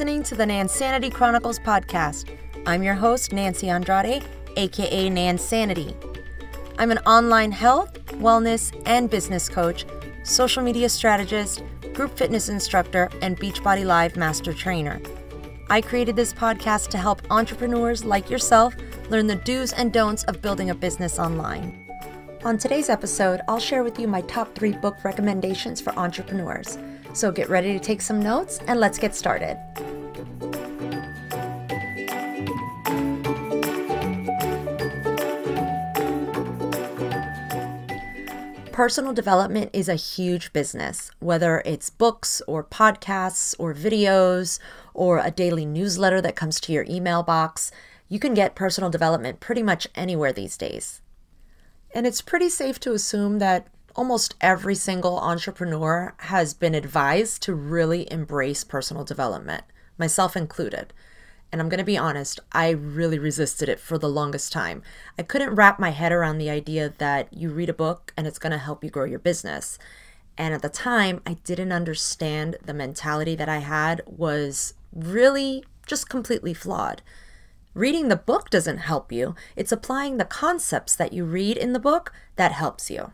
listening to the Nansanity Chronicles podcast. I'm your host, Nancy Andrade, aka Nansanity. I'm an online health, wellness, and business coach, social media strategist, group fitness instructor, and Beachbody Live master trainer. I created this podcast to help entrepreneurs like yourself learn the do's and don'ts of building a business online. On today's episode, I'll share with you my top 3 book recommendations for entrepreneurs. So get ready to take some notes and let's get started. Personal development is a huge business, whether it's books or podcasts or videos or a daily newsletter that comes to your email box. You can get personal development pretty much anywhere these days. And it's pretty safe to assume that almost every single entrepreneur has been advised to really embrace personal development, myself included. And I'm going to be honest, I really resisted it for the longest time. I couldn't wrap my head around the idea that you read a book and it's going to help you grow your business. And at the time, I didn't understand the mentality that I had was really just completely flawed. Reading the book doesn't help you. It's applying the concepts that you read in the book that helps you.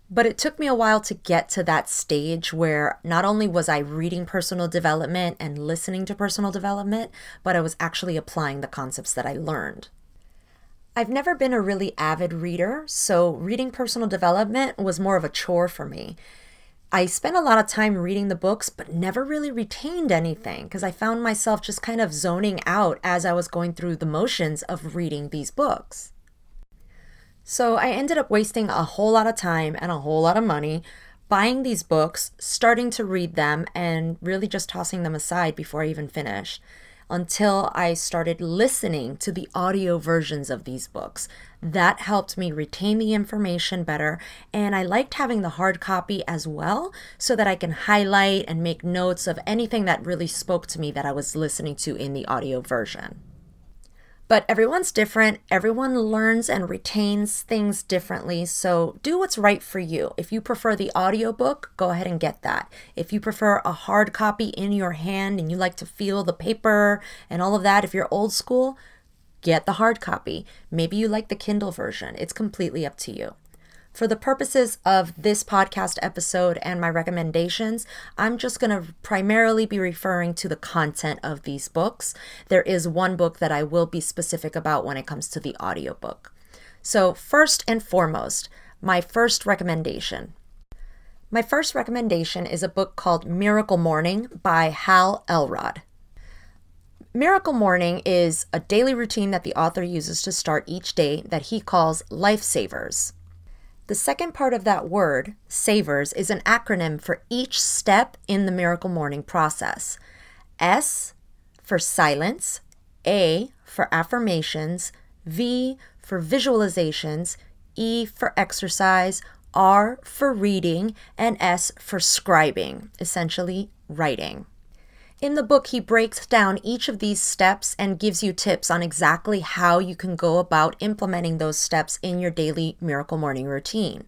But it took me a while to get to that stage where not only was I reading personal development and listening to personal development, but I was actually applying the concepts that I learned. I've never been a really avid reader, so reading personal development was more of a chore for me. I spent a lot of time reading the books, but never really retained anything because I found myself just kind of zoning out as I was going through the motions of reading these books. So I ended up wasting a whole lot of time and a whole lot of money buying these books, starting to read them, and really just tossing them aside before I even finished, until I started listening to the audio versions of these books. That helped me retain the information better, and I liked having the hard copy as well so that I can highlight and make notes of anything that really spoke to me that I was listening to in the audio version. But everyone's different. Everyone learns and retains things differently. So do what's right for you. If you prefer the audiobook, go ahead and get that. If you prefer a hard copy in your hand and you like to feel the paper and all of that, if you're old school, get the hard copy. Maybe you like the Kindle version. It's completely up to you. For the purposes of this podcast episode and my recommendations, I'm just going to primarily be referring to the content of these books. There is one book that I will be specific about when it comes to the audiobook. So first and foremost, my first recommendation. My first recommendation is a book called Miracle Morning by Hal Elrod. Miracle Morning is a daily routine that the author uses to start each day that he calls lifesavers. The second part of that word, savers, is an acronym for each step in the Miracle Morning process. S for silence, A for affirmations, V for visualizations, E for exercise, R for reading, and S for scribing, essentially writing. In the book, he breaks down each of these steps and gives you tips on exactly how you can go about implementing those steps in your daily Miracle Morning routine.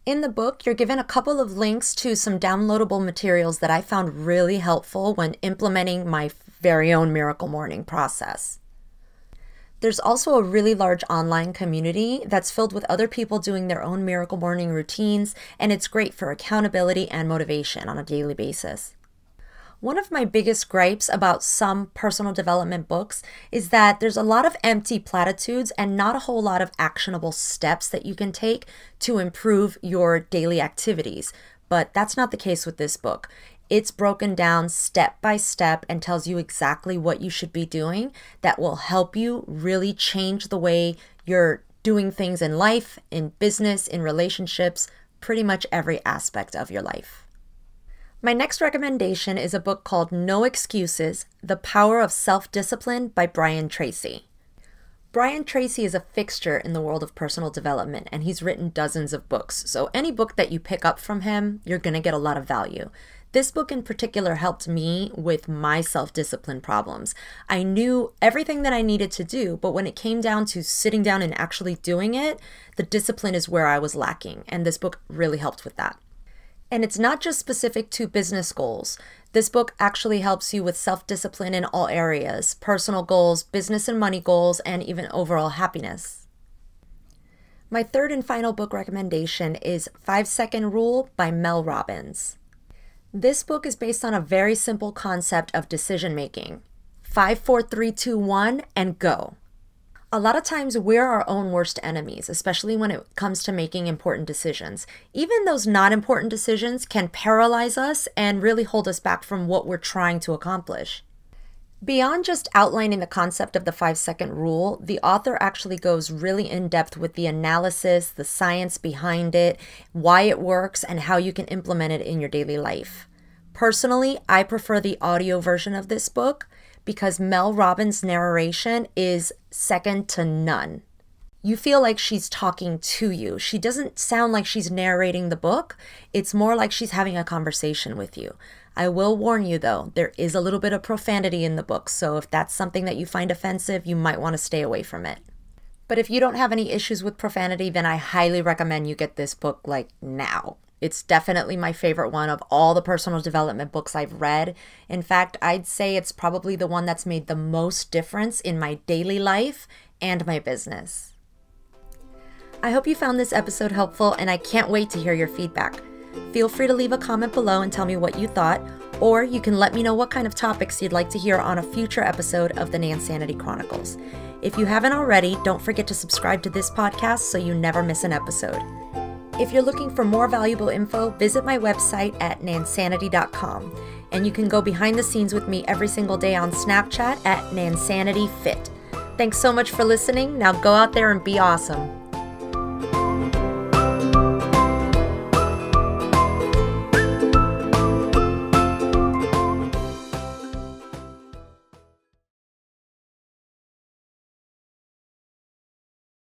In the book, you're given a couple of links to some downloadable materials that I found really helpful when implementing my very own Miracle Morning process. There's also a really large online community that's filled with other people doing their own Miracle Morning routines, and it's great for accountability and motivation on a daily basis. One of my biggest gripes about some personal development books is that there's a lot of empty platitudes and not a whole lot of actionable steps that you can take to improve your daily activities. But that's not the case with this book. It's broken down step by step and tells you exactly what you should be doing that will help you really change the way you're doing things in life, in business, in relationships, pretty much every aspect of your life. My next recommendation is a book called No Excuses: The Power of Self-Discipline by Brian Tracy. Brian Tracy is a fixture in the world of personal development, and he's written dozens of books. So any book that you pick up from him, you're going to get a lot of value. This book in particular helped me with my self-discipline problems. I knew everything that I needed to do, but when it came down to sitting down and actually doing it, the discipline is where I was lacking, and this book really helped with that. And it's not just specific to business goals. This book actually helps you with self-discipline in all areas: personal goals, business and money goals, and even overall happiness. My third and final book recommendation is 5-Second Rule by Mel Robbins. This book is based on a very simple concept of decision making. 5, 4, 3, 2, 1, and go. A lot of times we're our own worst enemies, especially when it comes to making important decisions. Even those not important decisions can paralyze us and really hold us back from what we're trying to accomplish. Beyond just outlining the concept of the 5-second rule, the author actually goes really in depth with the analysis, the science behind it, why it works, and how you can implement it in your daily life. Personally, I prefer the audio version of this book because Mel Robbins' narration is second to none. You feel like she's talking to you. She doesn't sound like she's narrating the book. It's more like she's having a conversation with you. I will warn you though, there is a little bit of profanity in the book, so if that's something that you find offensive, you might want to stay away from it. But if you don't have any issues with profanity, then I highly recommend you get this book like now. It's definitely my favorite one of all the personal development books I've read. In fact, I'd say it's probably the one that's made the most difference in my daily life and my business. I hope you found this episode helpful, and I can't wait to hear your feedback. Feel free to leave a comment below and tell me what you thought, or you can let me know what kind of topics you'd like to hear on a future episode of the Nansanity Chronicles. If you haven't already, don't forget to subscribe to this podcast so you never miss an episode. If you're looking for more valuable info, visit my website at nansanity.com, and you can go behind the scenes with me every single day on Snapchat at NansanityFit. Thanks so much for listening. Now go out there and be awesome.